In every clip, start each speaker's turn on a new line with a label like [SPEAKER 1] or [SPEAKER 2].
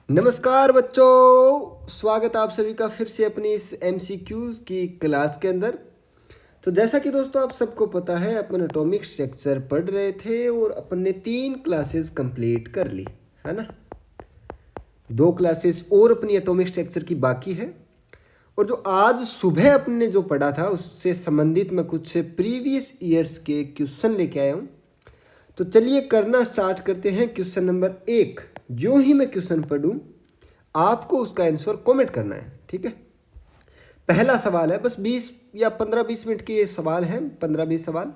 [SPEAKER 1] नमस्कार बच्चों, स्वागत आप सभी का फिर से अपनी इस एमसीक्यूज की क्लास के अंदर। तो जैसा कि दोस्तों आप सबको पता है, अपन एटॉमिक स्ट्रक्चर पढ़ रहे थे और अपन ने 3 क्लासेस कंप्लीट कर ली है ना। 2 क्लासेस और अपनी एटॉमिक स्ट्रक्चर की बाकी है। और जो आज सुबह अपन ने जो पढ़ा था उससे संबंधित मैं कुछ प्रीवियस ईयर्स के क्वेश्चन लेके आया हूँ। तो चलिए करना स्टार्ट करते हैं। क्वेश्चन नंबर 1, जो ही मैं क्वेश्चन पढ़ूं आपको उसका आंसर कमेंट करना है, ठीक है। पहला सवाल है, बस 20 या 15-20 मिनट के ये सवाल हैं, 15-20 सवाल।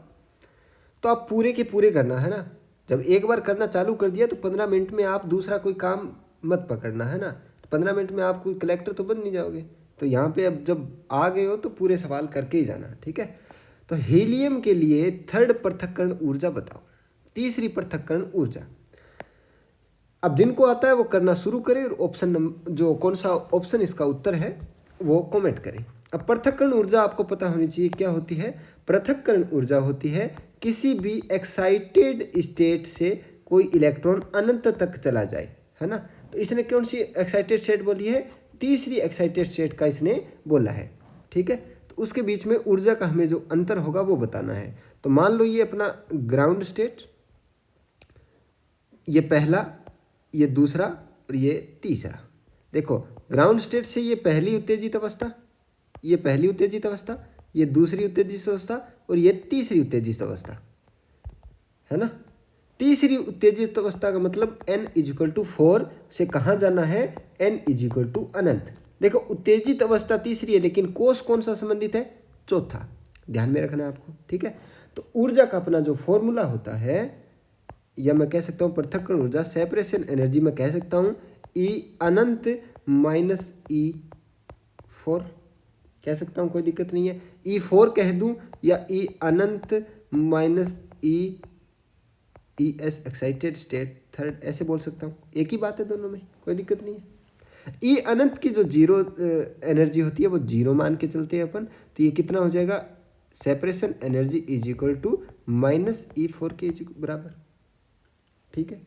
[SPEAKER 1] तो आप पूरे के पूरे करना है ना। जब एक बार करना चालू कर दिया तो 15 मिनट में आप दूसरा कोई काम मत पकड़ना है ना। 15 मिनट में आप कोई कलेक्टर तो बन नहीं जाओगे। तो यहाँ पे अब जब आ गए हो तो पूरे सवाल करके ही जाना, ठीक है। तो हीलियम के लिए थर्ड पृथक्करण ऊर्जा बताओ, तीसरी पृथक्करण ऊर्जा। अब जिनको आता है वो करना शुरू करें और ऑप्शन जो कौन सा ऑप्शन इसका उत्तर है वो कमेंट करें। अब पृथक्करण ऊर्जा आपको पता होनी चाहिए क्या होती है। पृथक्करण ऊर्जा होती है किसी भी एक्साइटेड स्टेट से कोई इलेक्ट्रॉन अनंत तक चला जाए, है ना। तो इसने कौन सी एक्साइटेड स्टेट बोली है? तीसरी एक्साइटेड स्टेट का इसने बोला है, ठीक है। तो उसके बीच में ऊर्जा का हमें जो अंतर होगा वो बताना है। तो मान लो ये अपना ग्राउंड स्टेट, ये पहला, ये दूसरा और ये तीसरा। देखो ग्राउंड स्टेट से ये पहली उत्तेजित अवस्था, ये पहली उत्तेजित अवस्था, ये दूसरी उत्तेजित अवस्था और ये तीसरी उत्तेजित अवस्था, है ना। तीसरी उत्तेजित अवस्था का मतलब n = 4 से कहाँ जाना है? n = अनंत। देखो उत्तेजित अवस्था तीसरी है लेकिन कोष कौन सा संबंधित है? चौथा। ध्यान में रखना है आपको, ठीक है। तो ऊर्जा का अपना जो फॉर्मूला होता है, या मैं कह सकता हूँ पृथक्करण ऊर्जा, सेपरेशन एनर्जी मैं कह सकता हूँ E अनंत माइनस E4 कह सकता हूँ, कोई दिक्कत नहीं है। E4 कह दूँ या E अनंत minus ES excited state third, ऐसे बोल सकता हूँ। एक ही बात है दोनों में, कोई दिक्कत नहीं है। E अनंत की जो जीरो एनर्जी होती है वो जीरो मान के चलते हैं अपन। तो ये कितना हो जाएगा? सेपरेशन एनर्जी = -E4 के बराबर, ठीक है।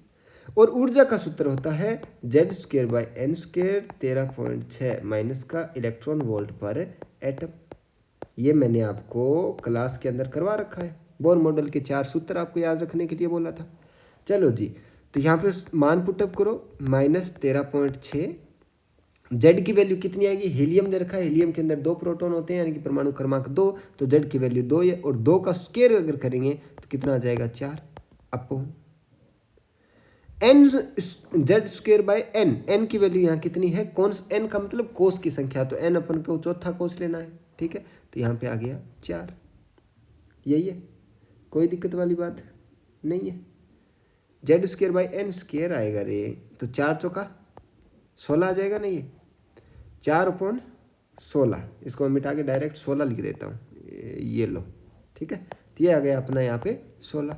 [SPEAKER 1] और ऊर्जा का सूत्र होता है Z²/n², 13.6 माइनस का इलेक्ट्रॉन वोल्ट पर एटम। ये मैंने आपको क्लास के अंदर करवा रखा है। बोर मॉडल के 4 सूत्र आपको याद रखने के लिए बोला था। चलो जी, तो यहाँ पे मान पुटअप करो, -13.6। जेड की वैल्यू कितनी आएगी? हीलियम दे रखा है, हीलियम के अंदर 2 प्रोटॉन होते हैं यानी कि परमाणु क्रमांक 2। तो जेड की वैल्यू 2 है और 2 का स्क्वायर अगर करेंगे तो कितना आ जाएगा? 4 अपॉन n²/n। n की वैल्यू यहाँ कितनी है? कौन n का मतलब कोष की संख्या, तो n अपन को चौथा कोष लेना है, ठीक है। तो यहाँ पे आ गया 4, यही है, कोई दिक्कत वाली बात नहीं है। Z²/n² आएगा रे, तो 4 चौका 16 आ जाएगा ना। ये 4/16, इसको मैं मिटा के डायरेक्ट 16 लिख देता हूँ, ये लो, ठीक है। तो ये आ गया अपना यहाँ पे 16।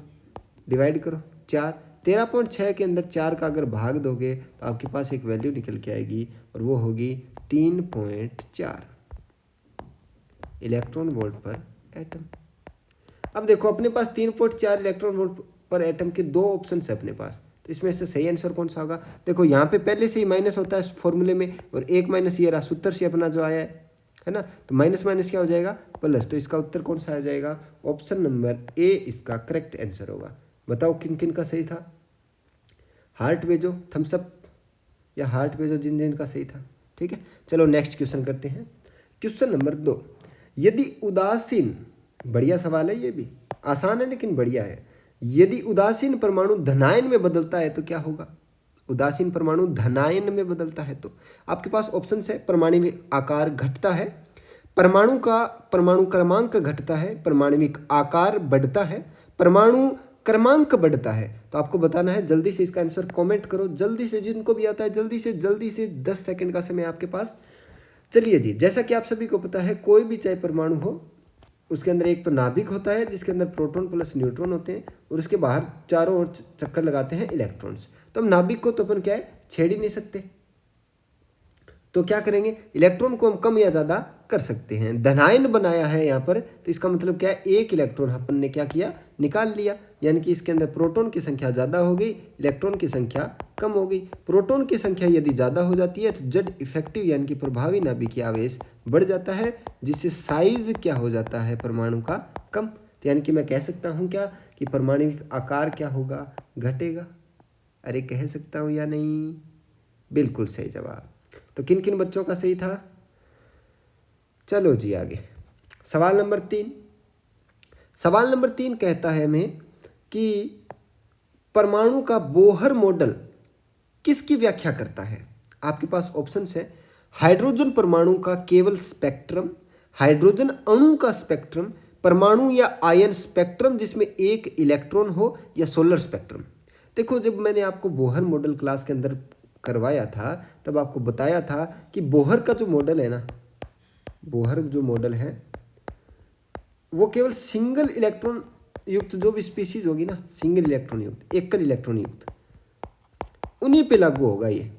[SPEAKER 1] डिवाइड करो 4, 13.6 के अंदर 4 का अगर भाग दोगे तो आपके पास एक वैल्यू निकल के आएगी और वो होगी 3.4 इलेक्ट्रॉन वोल्ट पर एटम। अब देखो अपने पास 3.4 इलेक्ट्रॉन वोल्ट पर एटम के 2 ऑप्शन है अपने पास। तो इसमें से सही आंसर कौन सा होगा? देखो यहाँ पे पहले से ही माइनस होता है फॉर्मूले में, और एक माइनस ये रहा सूत्र से अपना जो आया है ना। तो माइनस माइनस क्या हो जाएगा? प्लस। तो इसका उत्तर कौन सा आ जाएगा? ऑप्शन नंबर ए इसका करेक्ट आंसर होगा। बताओ किन किन का सही था? हार्ट भेजो थम्सअप, या हार्ट भेजो जिन जिन का सही था, ठीक है। चलो नेक्स्ट क्वेश्चन करते हैं। क्वेश्चन नंबर 2, यदि उदासीन, बढ़िया सवाल है, ये भी आसान है लेकिन बढ़िया है। यदि उदासीन परमाणु धनायन में बदलता है तो क्या होगा? उदासीन परमाणु धनायन में बदलता है तो आपके पास ऑप्शन है। परमाणविक आकार घटता है, परमाणु का परमाणु क्रमांक घटता है, परमाणविक आकार बढ़ता है, परमाणु क्रमांक बढ़ता है। तो आपको बताना है, जल्दी से इसका आंसर कमेंट करो, जल्दी से, जिनको भी आता है जल्दी से 10 सेकंड का समय आपके पास। चलिए जी, जैसा कि आप सभी को पता है, कोई भी चाहे परमाणु हो उसके अंदर एक तो नाभिक होता है जिसके अंदर प्रोटॉन प्लस न्यूट्रॉन होते हैं, और उसके बाहर चारों ओर चक्कर लगाते हैं इलेक्ट्रॉन्स। तो हम नाभिक को तो अपन क्या है, छेड़ ही नहीं सकते। तो क्या करेंगे? इलेक्ट्रॉन को हम कम या ज़्यादा कर सकते हैं। धनायन बनाया है यहाँ पर, तो इसका मतलब क्या है? एक इलेक्ट्रॉन अपन ने क्या किया? निकाल लिया, यानी कि इसके अंदर प्रोटॉन की संख्या ज़्यादा हो गई, इलेक्ट्रॉन की संख्या कम हो गई। प्रोटॉन की संख्या यदि ज़्यादा हो जाती है तो जेड इफेक्टिव यानी कि प्रभावी नाभिकीय आवेश बढ़ जाता है, जिससे साइज क्या हो जाता है परमाणु का कम। तो यानी कि मैं कह सकता हूँ क्या कि परमाणविक आकार क्या होगा, घटेगा। अरे कह सकता हूँ या नहीं? बिल्कुल सही जवाब। तो किन किन बच्चों का सही था? चलो जी आगे। सवाल नंबर 3। सवाल नंबर 3 कहता है हमें कि परमाणु का बोहर मॉडल किसकी व्याख्या करता है? आपके पास ऑप्शंस है, हाइड्रोजन परमाणु का केवल स्पेक्ट्रम, हाइड्रोजन अणु का स्पेक्ट्रम, परमाणु या आयन स्पेक्ट्रम जिसमें एक इलेक्ट्रॉन हो, या सोलर स्पेक्ट्रम। देखो, जब मैंने आपको बोहर मॉडल क्लास के अंदर करवाया था तब आपको बताया था कि बोहर का जो मॉडल है ना, बोहर जो मॉडल है वो केवल सिंगल इलेक्ट्रॉन युक्त जो भी स्पीसीज होगी ना, सिंगल इलेक्ट्रॉन युक्त, एकल इलेक्ट्रॉन युक्त, उन्हीं पे लागू होगा ये,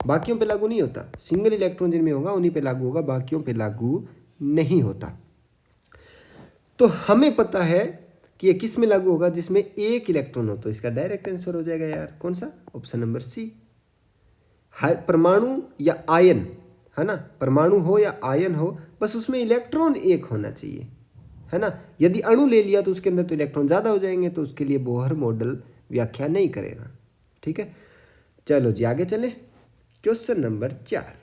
[SPEAKER 1] बाकियों पे लागू नहीं होता। सिंगल इलेक्ट्रॉन जिनमें होगा उन्हीं पे लागू होगा, बाकियों पे लागू नहीं होता। तो हमें पता है कि ये किस में लागू होगा, जिसमें एक इलेक्ट्रॉन हो। तो इसका डायरेक्ट आंसर हो जाएगा यार, कौन सा? Option number C. परमाणु या आयन, है ना, परमाणु हो या आयन हो, बस उसमें इलेक्ट्रॉन एक होना चाहिए, है ना। यदि अणु ले लिया तो उसके अंदर तो इलेक्ट्रॉन ज़्यादा हो जाएंगे, तो उसके लिए बोहर मॉडल व्याख्या नहीं करेगा। ठीक है, चलो जी आगे चलें। क्वेश्चन नंबर 4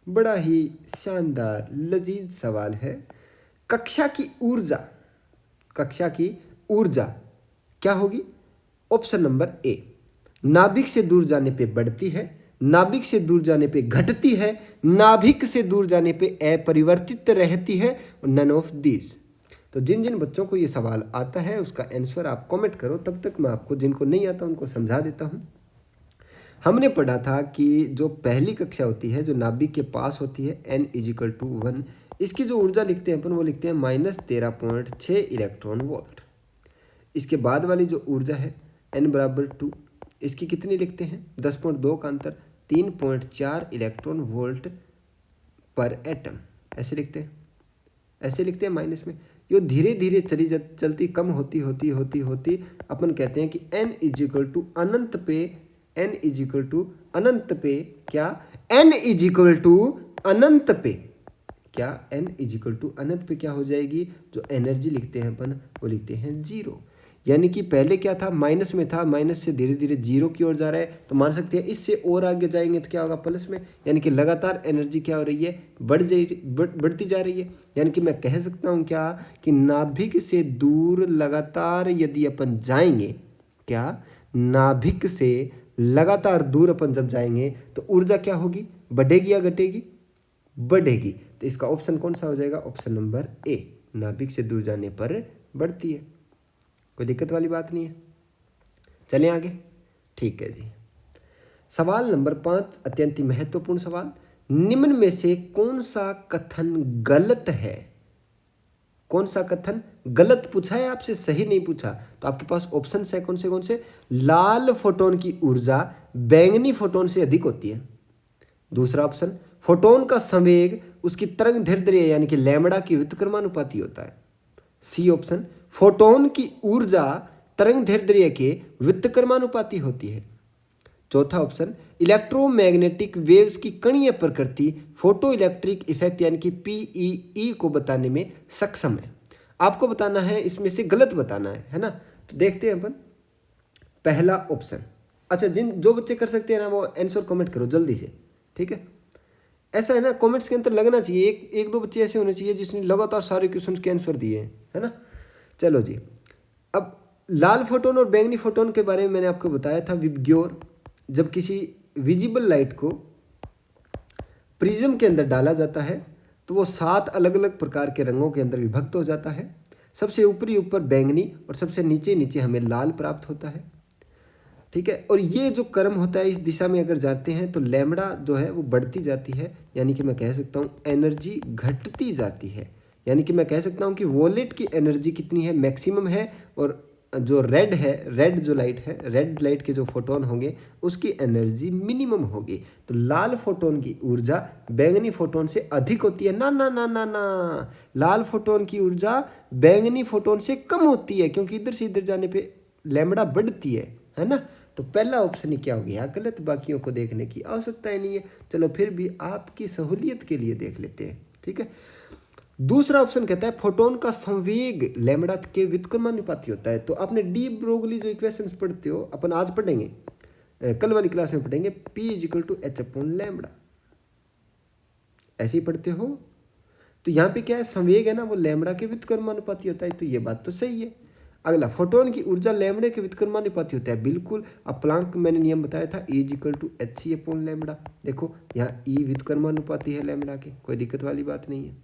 [SPEAKER 1] बड़ा ही शानदार लजीज सवाल है। कक्षा की ऊर्जा, कक्षा की ऊर्जा क्या होगी? ऑप्शन नंबर ए, नाभिक से दूर जाने पे बढ़ती है, नाभिक से दूर जाने पे घटती है, नाभिक से दूर जाने पे अपरिवर्तित रहती है, और नन ऑफ दीज। तो जिन जिन बच्चों को ये सवाल आता है उसका आंसर आप कमेंट करो, तब तक मैं आपको जिनको नहीं आता उनको समझा देता हूँ। हमने पढ़ा था कि जो पहली कक्षा होती है जो नाभिक के पास होती है, n=1, इसकी जो ऊर्जा लिखते हैं अपन वो लिखते हैं -13.6 इलेक्ट्रॉन वोल्ट। इसके बाद वाली जो ऊर्जा है n=2, इसकी कितनी लिखते हैं? 10.2 का अंतर, 3.4 इलेक्ट्रॉन वोल्ट पर एटम। ऐसे लिखते हैं, ऐसे लिखते हैं माइनस में। ये धीरे धीरे चलती कम होती होती होती होती अपन कहते हैं कि n=अनंत पे, n=अनंत पे क्या, n=अनंत पे क्या, n=अनंत पे क्या हो जाएगी? जो एनर्जी लिखते हैं अपन वो लिखते हैं 0। यानी कि पहले क्या था? माइनस में था, माइनस से धीरे धीरे 0 की ओर जा रहा है, तो मान सकते हैं इससे और आगे जाएंगे तो क्या होगा? प्लस में। यानी कि लगातार एनर्जी क्या हो रही है? बढ़ती जा रही है। यानी कि मैं कह सकता हूँ क्या कि नाभिक से दूर लगातार यदि अपन जाएंगे, क्या नाभिक से लगातार दूर अपन जब जाएंगे तो ऊर्जा क्या होगी? बढ़ेगी या घटेगी? बढ़ेगी। तो इसका ऑप्शन कौन सा हो जाएगा? ऑप्शन नंबर ए, नाभिक से दूर जाने पर बढ़ती है। कोई दिक्कत वाली बात नहीं है। चलें आगे। ठीक है जी। सवाल नंबर 5 अत्यंत ही महत्वपूर्ण सवाल। निम्न में से कौन सा कथन गलत है? कौन सा कथन गलत पूछा है आपसे, सही नहीं पूछा। तो आपके पास ऑप्शन है कौन से? लाल फोटोन की ऊर्जा बैंगनी फोटोन से अधिक होती है। दूसरा ऑप्शन, फोटोन का संवेग उसकी तरंग दैर्ध्य यानी कि लैम्बडा की व्युत्क्रमानुपाती होता है। सी ऑप्शन, फोटोन की ऊर्जा तरंग दैर्ध्य के व्युत्क्रमानुपाती होती है। चौथा ऑप्शन, इलेक्ट्रोमैग्नेटिक वेव्स की कणीय प्रकृति फोटो इलेक्ट्रिक इफेक्ट यानी कि पीईई को बताने में सक्षम है। आपको बताना है, इसमें से गलत बताना है ना। तो देखते हैं अपन पहला ऑप्शन। अच्छा, जो बच्चे कर सकते हैं ना वो आंसर कमेंट करो जल्दी से, ठीक है। ऐसा है ना, कमेंट्स के अंदर लगना चाहिए, एक दो बच्चे ऐसे होने चाहिए जिसने लगातार सारे क्वेश्चन के आंसर दिए हैं, है ना। चलो जी, अब लाल फोटोन और बैंगनी फोटोन के बारे में मैंने आपको बताया था विबग्योर। जब किसी विजिबल लाइट को प्रिज्म के अंदर डाला जाता है तो वो 7 अलग अलग प्रकार के रंगों के अंदर विभक्त हो जाता है। सबसे ऊपर बैंगनी और सबसे नीचे हमें लाल प्राप्त होता है, ठीक है। और ये जो क्रम होता है, इस दिशा में अगर जाते हैं तो लैम्बडा जो है वो बढ़ती जाती है, यानी कि मैं कह सकता हूँ एनर्जी घटती जाती है। यानी कि मैं कह सकता हूँ कि वॉलेट की एनर्जी कितनी है? मैक्सिमम है। और जो रेड है, रेड जो लाइट है, रेड लाइट के जो फोटोन होंगे उसकी एनर्जी मिनिमम होगी। तो लाल फोटोन की ऊर्जा बैंगनी फोटोन से अधिक होती है। ना ना ना ना ना, लाल फोटोन की ऊर्जा बैंगनी फोटोन से कम होती है, क्योंकि इधर से इधर जाने पे लैम्बडा बढ़ती है ना। तो पहला ऑप्शन ही क्या हो गया गलत, बाकियों को देखने की आवश्यकता ही नहीं है। चलो फिर भी आपकी सहूलियत के लिए देख लेते हैं, ठीक है। दूसरा ऑप्शन कहता है फोटोन का संवेग लैम्बडा के व्युत्क्रमानुपाती होता है। तो आपने डी ब्रोगली जो इक्वेशंस पढ़ते हो, अपन आज पढ़ेंगे, कल वाली क्लास में पढ़ेंगे, P = h/λ, ऐसे ही पढ़ते हो। तो यहाँ पे क्या है, संवेग है ना वो लैम्बडा के व्युत्क्रमानुपाती होता है, तो ये बात तो सही है। अगला, फोटोन की ऊर्जा लैम्बडा के व्युत्क्रमानुपाती होता है, बिल्कुल। अब प्लांक मैंने नियम बताया था, E = hc/λ। देखो यहाँ E व्युत्क्रमानुपाती है लैम्बडा के, कोई दिक्कत वाली बात नहीं है।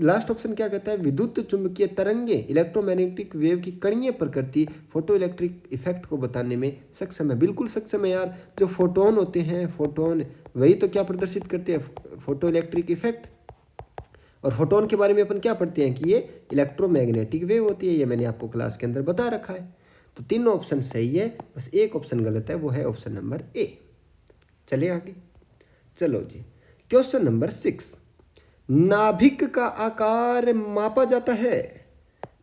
[SPEAKER 1] लास्ट ऑप्शन क्या कहता है, विद्युत चुंबकीय तरंगे इलेक्ट्रोमैग्नेटिक वेव की कणीय प्रकृति फोटो इलेक्ट्रिक इफेक्ट को बताने में सक्षम है। बिल्कुल सक्षम है यार। जो फोटोन होते हैं, फोटोन वही तो क्या प्रदर्शित करते हैं, फोटो इलेक्ट्रिक इफेक्ट। और फोटोन के बारे में अपन क्या पढ़ते हैं कि ये इलेक्ट्रोमैग्नेटिक वेव होती है, ये मैंने आपको क्लास के अंदर बता रखा है। तो तीनों ऑप्शन सही है, बस एक ऑप्शन गलत है, वो है ऑप्शन नंबर ए। चलिए आगे, चलो जी, क्वेश्चन नंबर 6, नाभिक का आकार मापा जाता है।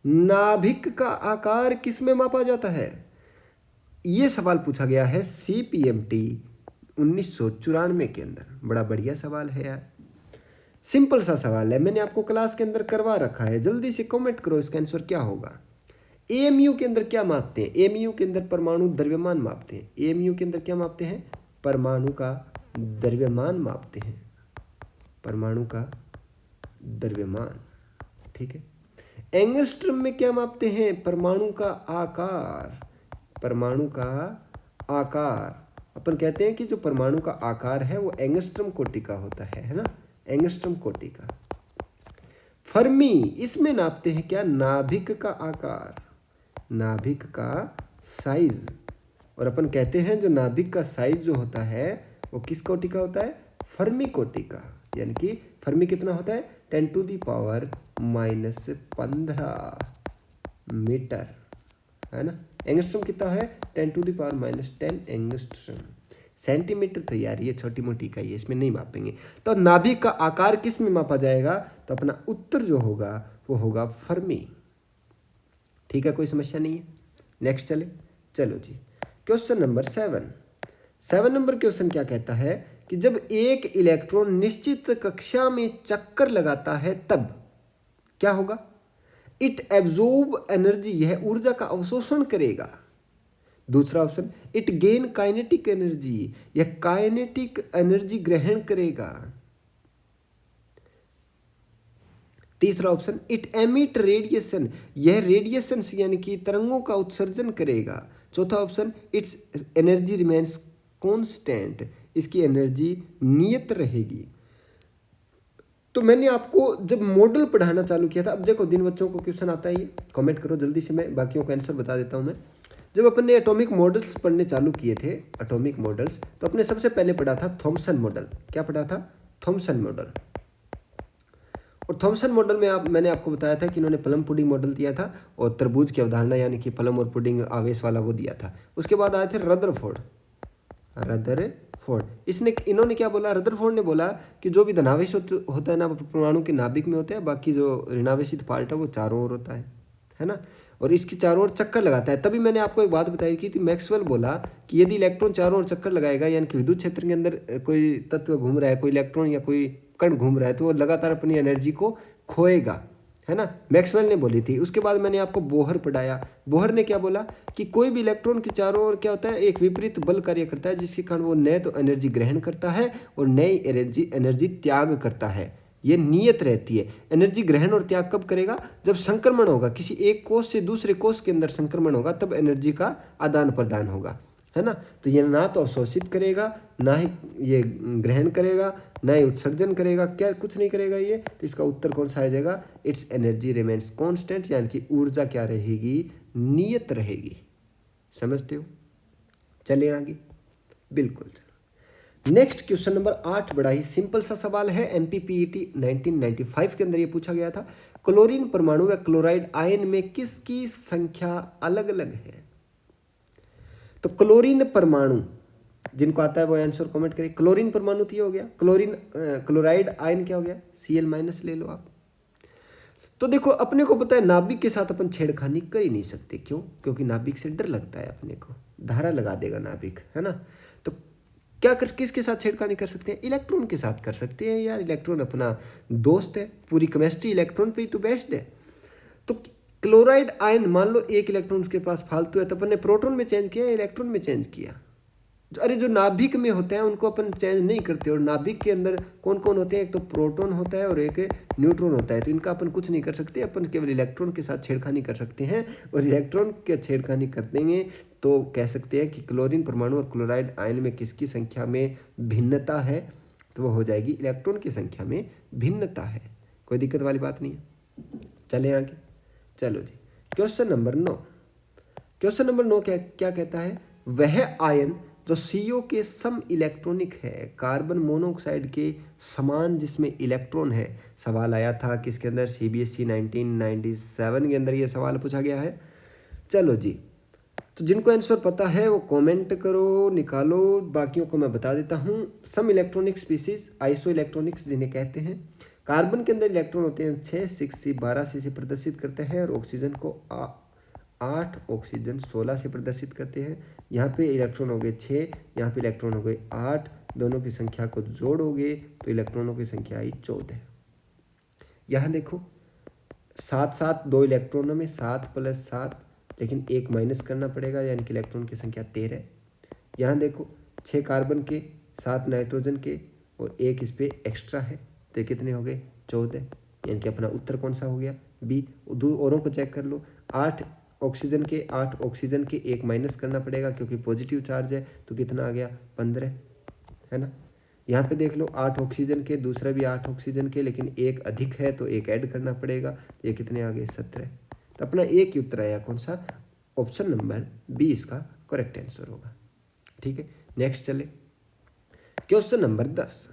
[SPEAKER 1] नाभिक का आकार किस में मापा जाता है? ये सवाल पूछा गया है CPMT 1994 के अंदर। बड़ा बढ़िया सवाल है यार, सिंपल सा सवाल है, मैंने आपको क्लास के अंदर करवा रखा है। जल्दी से कमेंट करो इसका आंसर क्या होगा। AMU के अंदर क्या मापते हैं? AMU के अंदर परमाणु द्रव्यमान मापते हैं। AMU के अंदर क्या मापते हैं? परमाणु का द्रव्यमान मापते हैं, परमाणु का द्रव्यमान, ठीक है। एंगस्ट्रम में क्या मापते हैं? परमाणु का आकार, परमाणु का आकार। अपन कहते हैं कि जो परमाणु का आकार है वो एंगस्ट्रम कोटि का होता है ना, एंगस्ट्रम कोटि का। फर्मी, इसमें नापते हैं क्या? नाभिक का आकार, नाभिक का साइज। और अपन कहते हैं जो नाभिक का साइज जो होता है वो किस कोटि का होता है? फर्मी कोटि का। यानी कि फर्मी कितना होता है? 10⁻⁻15 मीटर, है ना। एंगस्ट्रम कितना है? 10⁻⁻10 एंगस्ट्रम। सेंटीमीटर तो यार ये छोटी मोटी इकाई है, इसमें नहीं मापेंगे। तो नाभिक का आकार किस में मापा जाएगा? तो अपना उत्तर जो होगा वो होगा फर्मी, ठीक है, कोई समस्या नहीं है। नेक्स्ट चले, चलो जी, क्वेश्चन नंबर 7 नंबर क्वेश्चन क्या कहता है कि जब एक इलेक्ट्रॉन निश्चित कक्षा में चक्कर लगाता है तब क्या होगा? इट एब्जॉर्ब एनर्जी, यह ऊर्जा का अवशोषण करेगा। दूसरा option, it gain kinetic energy, यह काइनेटिक एनर्जी ग्रहण करेगा। तीसरा ऑप्शन, इट एमिट रेडिएशन, यह रेडिएशन यानी कि तरंगों का उत्सर्जन करेगा। चौथा option, it's energy remains constant, इसकी एनर्जी नियत रहेगी। तो मैंने आपको जब मॉडल पढ़ाना चालू किया था, अब देखो जिन बच्चों को क्वेश्चन आता है ये कमेंट करो जल्दी से, मैं बाकियों का आंसर बता देता हूँ। मैं जब अपन ने एटॉमिक मॉडल्स पढ़ने चालू किए थे, एटॉमिक मॉडल्स, तो अपने सबसे पहले पढ़ा था थॉमसन मॉडल। क्या पढ़ा था? Thompson model. और थॉमसन मॉडल में मैंने आपको बताया था कि इन्होंने प्लम पुडिंग मॉडल दिया था और तरबूज की अवधारणा यानी कि प्लम और पुडिंग आवेश वाला वो दिया था। उसके बाद आए थे रदरफोर्ड। इन्होंने क्या बोला? रदरफोर्ड ने बोला कि जो भी धनावेश होता है ना वो परमाणु के नाभिक में होता है, बाकी जो ऋणावेशित पार्ट है वो चारों ओर होता है ना, और इसकी चारों ओर चक्कर लगाता है। तभी मैंने आपको एक बात बताई कि मैक्सवेल बोला कि यदि इलेक्ट्रॉन चारों ओर चक्कर लगाएगा, यानी कि विद्युत क्षेत्र के अंदर कोई तत्व घूम रहा है, कोई इलेक्ट्रॉन या कोई कण घूम रहा है, तो वो लगातार अपनी एनर्जी को खोएगा, है ना, मैक्सवेल ने बोली थी। उसके बाद मैंने आपको बोहर पढ़ाया। बोहर ने क्या बोला कि कोई भी इलेक्ट्रॉन के चारों ओर क्या होता है, एक विपरीत बल कार्य करता है, जिसके कारण वो नए तो एनर्जी ग्रहण करता है और नई एनर्जी त्याग करता है। ये नियत रहती है। एनर्जी ग्रहण और त्याग कब करेगा? जब संक्रमण होगा, किसी एक कोष से दूसरे कोष के अंदर संक्रमण होगा, तब एनर्जी का आदान प्रदान होगा, है ना। तो ये ना तो अवशोषित करेगा, ना ही ये ग्रहण करेगा, ना ही उत्सर्जन करेगा, क्या कुछ नहीं करेगा ये। तो इसका उत्तर कौन सा आ जाएगा? इट्स एनर्जी रिमेन्स कांस्टेंट, यानी कि ऊर्जा क्या रहेगी? नियत रहेगी। समझते हो? चलिए आगे, बिल्कुल। नेक्स्ट क्वेश्चन नंबर 8 बड़ा ही सिंपल सा सवाल है। MPPET 1995 के अंदर ये पूछा गया था, क्लोरीन परमाणु व क्लोराइड आयन में किसकी संख्या अलग अलग है? तो क्लोरीन परमाणु, जिनको आता है वो आंसर कमेंट करिए। क्लोरीन परमाणु तो ये हो गया। क्लोराइड आयन क्या हो गया? Cl- ले लो आप। तो देखो अपने को पता है नाभिक के साथ अपन छेड़खानी कर ही नहीं सकते। क्यों? क्योंकि नाभिक से डर लगता है अपने को, धारा लगा देगा नाभिक, है ना। तो किसके साथ छेड़खानी कर सकते हैं? इलेक्ट्रॉन के साथ कर सकते हैं यार। इलेक्ट्रॉन अपना दोस्त है, पूरी केमिस्ट्री इलेक्ट्रॉन पे ही तो बेस्ड है। तो क्लोराइड आयन, मान लो एक इलेक्ट्रॉन उसके पास फालतू है, तो अपन ने प्रोटॉन में चेंज किया, इलेक्ट्रॉन में चेंज किया। अरे जो नाभिक में होते हैं उनको अपन चेंज नहीं करते। और नाभिक के अंदर कौन कौन होते हैं? एक तो प्रोटॉन होता है और एक न्यूट्रॉन होता है। तो इनका अपन कुछ नहीं कर सकते, अपन केवल इलेक्ट्रॉन के साथ छेड़खानी कर सकते हैं। और इलेक्ट्रॉन के छेड़खानी कर देंगे तो कह सकते हैं कि क्लोरीन परमाणु और क्लोराइड आयन में किसकी संख्या में भिन्नता है? तो वो हो जाएगी इलेक्ट्रॉन की संख्या में भिन्नता है। कोई दिक्कत वाली बात नहीं है। चले आगे, चलो जी। Question number 9। क्वेश्चन नंबर 9 क्या कहता है? वह आयन जो CO के सम इलेक्ट्रॉनिक है, कार्बन मोनोऑक्साइड के समान जिसमें इलेक्ट्रॉन है। सवाल आया था किसके अंदर? CBSE 1997 के अंदर ये सवाल पूछा गया है। चलो जी, तो जिनको आंसर पता है वो कमेंट करो, निकालो, बाकियों को मैं बता देता हूँ। सम इलेक्ट्रॉनिक स्पीसीज, आइसो इलेक्ट्रॉनिक्स जिन्हें कहते हैं। कार्बन के अंदर इलेक्ट्रॉन होते हैं 6, 6C 12C से प्रदर्शित करते हैं। और ऑक्सीजन को 8, ऑक्सीजन 16 से प्रदर्शित करते हैं। यहाँ पे इलेक्ट्रॉन हो गए 6, यहाँ पे इलेक्ट्रॉन हो गए 8। दोनों की संख्या को जोड़ोगे तो इलेक्ट्रॉनों की संख्या आई 14। यहाँ देखो 7 7 2 इलेक्ट्रॉनों में 7 + 7, लेकिन 1 माइनस करना पड़ेगा, यानी कि इलेक्ट्रॉन की संख्या 13। यहाँ देखो 6 कार्बन के, 7 नाइट्रोजन के और 1 इस पे एक्स्ट्रा है, तो ये कितने हो गए? 14। यानी कि अपना उत्तर कौन सा हो गया? बी। दो औरों को चेक कर लो। 8 ऑक्सीजन के, 8 ऑक्सीजन के, 1 माइनस करना पड़ेगा क्योंकि पॉजिटिव चार्ज है, तो कितना आ गया? 15, है ना। यहाँ पे देख लो 8 ऑक्सीजन के, दूसरा भी 8 ऑक्सीजन के, लेकिन 1 अधिक है तो 1 ऐड करना पड़ेगा। ये कितने आ गए? 17। तो अपना एक ही उत्तर आया, कौन सा? ऑप्शन नंबर बी इसका करेक्ट आंसर होगा। ठीक है, नेक्स्ट चले। Question number 10।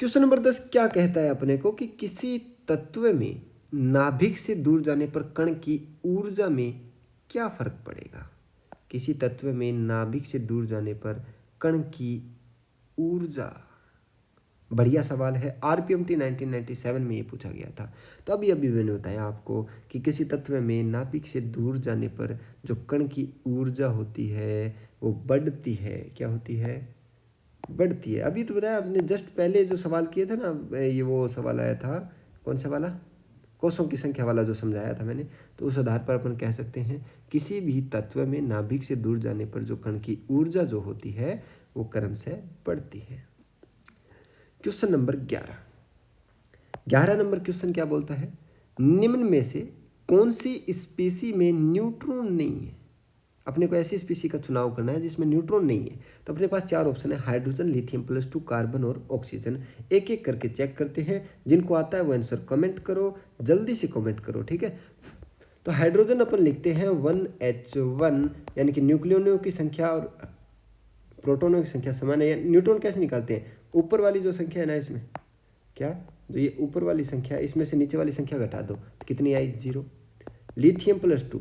[SPEAKER 1] क्वेश्चन नंबर 10 क्या कहता है अपने को कि किसी तत्व में नाभिक से दूर जाने पर कण की ऊर्जा में क्या फर्क पड़ेगा? किसी तत्व में नाभिक से दूर जाने पर कण की ऊर्जा। बढ़िया सवाल है। RPMT 1997 में ये पूछा गया था। तो अभी मैंने बताया आपको कि किसी तत्व में नाभिक से दूर जाने पर जो कण की ऊर्जा होती है वो बढ़ती है। क्या होती है? बढ़ती है। अभी तो बताया आपने, जस्ट पहले जो सवाल किए थे ना, ये वो सवाल आया था, कौन सा वाला? कोषों की संख्या वाला जो समझाया था मैंने। तो उस आधार पर अपन कह सकते हैं किसी भी तत्व में नाभिक से दूर जाने पर जो कण की ऊर्जा जो होती है वो क्रम से बढ़ती है। क्वेश्चन नंबर 11 नंबर क्वेश्चन क्या बोलता है? निम्न में से कौन सी स्पीसी में न्यूट्रॉन नहीं है? अपने को ऐसी स्पीसी का चुनाव करना है जिसमें न्यूट्रॉन नहीं है। तो अपने पास 4 ऑप्शन है, हाइड्रोजन, लिथियम +2, कार्बन और ऑक्सीजन। एक एक करके चेक करते हैं। जिनको आता है वो आंसर कमेंट करो, जल्दी से कमेंट करो, ठीक है। तो हाइड्रोजन अपन लिखते हैं 1H1, यानी कि न्यूक्लियोनों की संख्या और प्रोटोनों की संख्या समान है। न्यूट्रॉन कैसे निकालते हैं? ऊपर वाली जो संख्या है ना, इसमें क्या, जो ये ऊपर वाली संख्या है इसमें से नीचे वाली संख्या घटा दो, तो कितनी आई? 0। लिथियम +2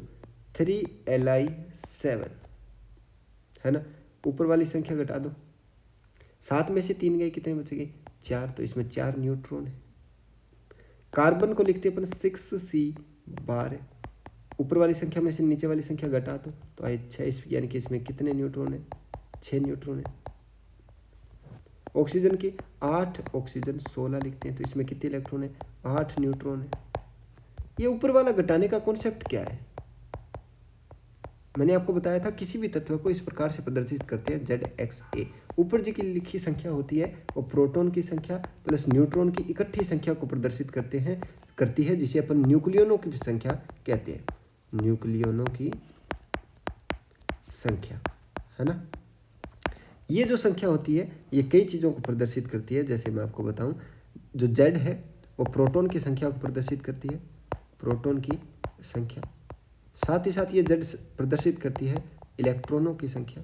[SPEAKER 1] 3Li7, है ना। ऊपर वाली संख्या घटा दो, 7 में से 3 गए, कितने बच गए? 4। तो इसमें 4 न्यूट्रॉन है। कार्बन को लिखते अपन 6C12, ऊपर वाली संख्या में से नीचे वाली संख्या घटा दो तो आए 6, यानी कि इसमें कितने न्यूट्रॉन है? 6 न्यूट्रॉन है। ऑक्सीजन की 8, ऑक्सीजन 16 लिखते हैं, तो इसमें कितने इलेक्ट्रॉन है? 8 न्यूट्रॉन है। ये ऊपर वाला घटाने का कॉन्सेप्ट क्या है? मैंने आपको बताया था किसी भी तत्व को इस प्रकार से प्रदर्शित करते हैं ZXA। ऊपर जी की लिखी संख्या होती है वो प्रोटॉन की संख्या प्लस न्यूट्रॉन की इकट्ठी संख्या को प्रदर्शित करती है, जिसे अपन न्यूक्लियोनों की संख्या कहते हैं। न्यूक्लियोनों की संख्या, है ना। ये जो संख्या होती है ये कई चीज़ों को प्रदर्शित करती है। जैसे मैं आपको बताऊं, जो Z है वो प्रोटॉन की संख्या को प्रदर्शित करती है, प्रोटॉन की संख्या। साथ ही साथ ये Z प्रदर्शित करती है इलेक्ट्रॉनों की संख्या,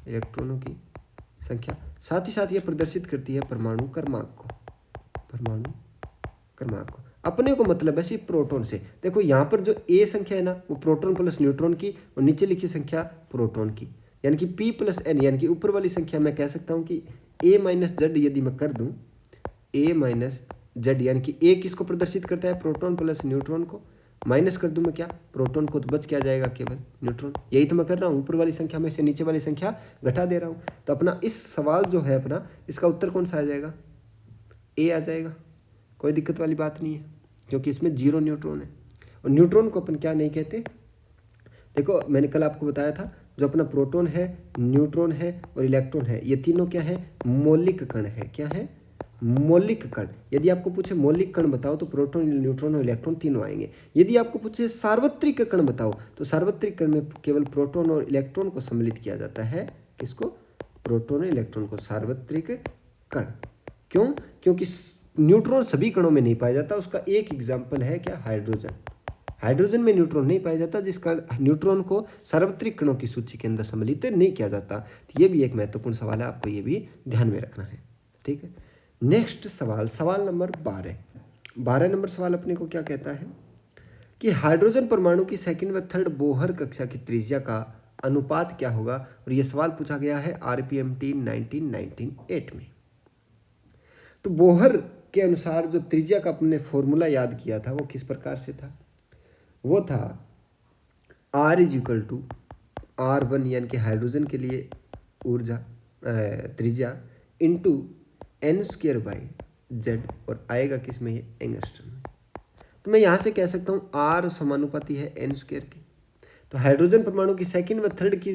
[SPEAKER 1] इलेक्ट्रॉनों की संख्या। साथ ही साथ ये प्रदर्शित करती है परमाणु क्रमांक को, परमाणु क्रमांक को। अपने को मतलब है सिर्फ प्रोटॉन से। देखो यहाँ पर जो A संख्या है ना वो प्रोटॉन प्लस न्यूट्रॉन की, और नीचे लिखी संख्या प्रोटॉन की, यानी कि P + N, यानी कि ऊपर वाली संख्या मैं कह सकता हूँ कि A - Z यदि मैं कर दूँ, A - जेड, यानी कि ए किसको प्रदर्शित करता है, प्रोटॉन प्लस न्यूट्रॉन को। माइनस कर दूं मैं क्या, प्रोटॉन को, तो बच क्या जाएगा, केवल न्यूट्रॉन। यही तो मैं कर रहा हूँ, ऊपर वाली संख्या में से नीचे वाली संख्या घटा दे रहा हूँ। तो अपना इस सवाल जो है अपना, इसका उत्तर कौन सा आ जाएगा, ए आ जाएगा। कोई दिक्कत वाली बात नहीं है, क्योंकि इसमें 0 न्यूट्रॉन है। और न्यूट्रॉन को अपन क्या नहीं कहते, देखो मैंने कल आपको बताया था, जो अपना प्रोटॉन है, न्यूट्रॉन है और इलेक्ट्रॉन है, ये तीनों क्या है, मौलिक कण है। क्या है, मौलिक कण। यदि आपको पूछे मौलिक कण बताओ तो प्रोटॉन, न्यूट्रॉन और इलेक्ट्रॉन तीनों आएंगे। यदि आपको पूछे सार्वत्रिक कण बताओ तो सार्वत्रिक कण में केवल प्रोटॉन और इलेक्ट्रॉन को सम्मिलित किया जाता है। किसको, प्रोटॉन और इलेक्ट्रॉन को, सार्वत्रिक कण। क्यों, क्योंकि न्यूट्रॉन सभी कणों में नहीं पाया जाता। उसका एक एग्जाम्पल है क्या, हाइड्रोजन। हाइड्रोजन में न्यूट्रॉन नहीं पाया जाता, जिसका न्यूट्रॉन को सार्वत्रिक कणों की सूची के अंदर सम्मिलित नहीं किया जाता। तो ये भी एक महत्वपूर्ण सवाल है, आपको ये भी ध्यान में रखना है। ठीक है, नेक्स्ट सवाल, सवाल नंबर 12 नंबर सवाल अपने को क्या कहता है कि हाइड्रोजन परमाणु की सेकंड व थर्ड बोहर कक्षा की त्रिज्या का अनुपात क्या होगा। और यह सवाल पूछा गया है RPMT 1998 में। तो बोहर के अनुसार जो त्रिज्या का अपने फॉर्मूला याद किया था वो किस प्रकार से था, वो था R = R1, यानी कि हाइड्रोजन के लिए ऊर्जा त्रिज्या इंटू n² Z, और आएगा किस में, ये एंगस्ट्रम में। तो मैं यहाँ से कह सकता हूँ R समानुपाती है n² के। तो हाइड्रोजन परमाणु की सेकंड व थर्ड की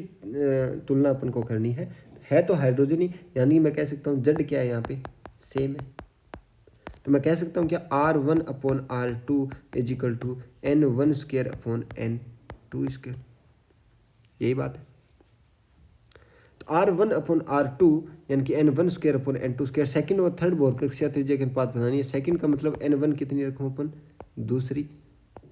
[SPEAKER 1] तुलना अपन को करनी है तो हाइड्रोजन ही, यानी मैं कह सकता हूँ Z क्या है यहाँ पे, सेम है। तो मैं कह सकता हूँ क्या, R1/R2 = n1² यही बात है। तो R1/R2 यानी कि n1² सेकंड और थर्ड बोहर कक्षा त्रिज्या के अनुपात बनानी है। सेकंड का मतलब n1 कितनी रखूँ अपन, दूसरी,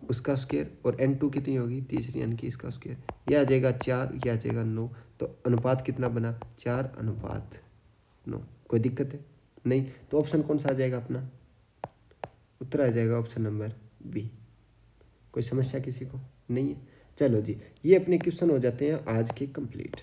[SPEAKER 1] उसका स्क्वायर, और n2 कितनी होगी, तीसरी, यानी कि इसका स्क्वायर। यह आ जाएगा 4, यह आ जाएगा 9। तो अनुपात कितना बना, 4:9। कोई दिक्कत है नहीं, तो ऑप्शन कौन सा आ जाएगा अपना, उत्तर आ जाएगा ऑप्शन नंबर बी। कोई समस्या किसी को नहीं है। चलो जी, ये अपने क्वेश्चन हो जाते हैं आज के कंप्लीट।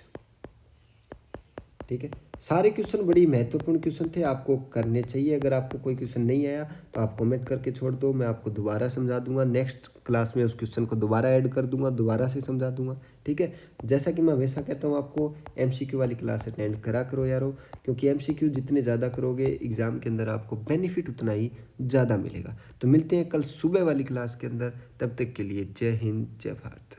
[SPEAKER 1] ठीक है, सारे क्वेश्चन बड़ी महत्वपूर्ण क्वेश्चन थे, आपको करने चाहिए। अगर आपको कोई क्वेश्चन नहीं आया तो आप कमेंट करके छोड़ दो, मैं आपको दोबारा समझा दूंगा। नेक्स्ट क्लास में उस क्वेश्चन को दोबारा ऐड कर दूंगा, दोबारा से समझा दूंगा। ठीक है, जैसा कि मैं हमेशा कहता हूँ, आपको MCQ वाली क्लास अटेंड करा करो यारो, क्योंकि MCQ जितने ज़्यादा करोगे एग्जाम के अंदर आपको बेनिफिट उतना ही ज़्यादा मिलेगा। तो मिलते हैं कल सुबह वाली क्लास के अंदर, तब तक के लिए जय हिंद, जय भारत।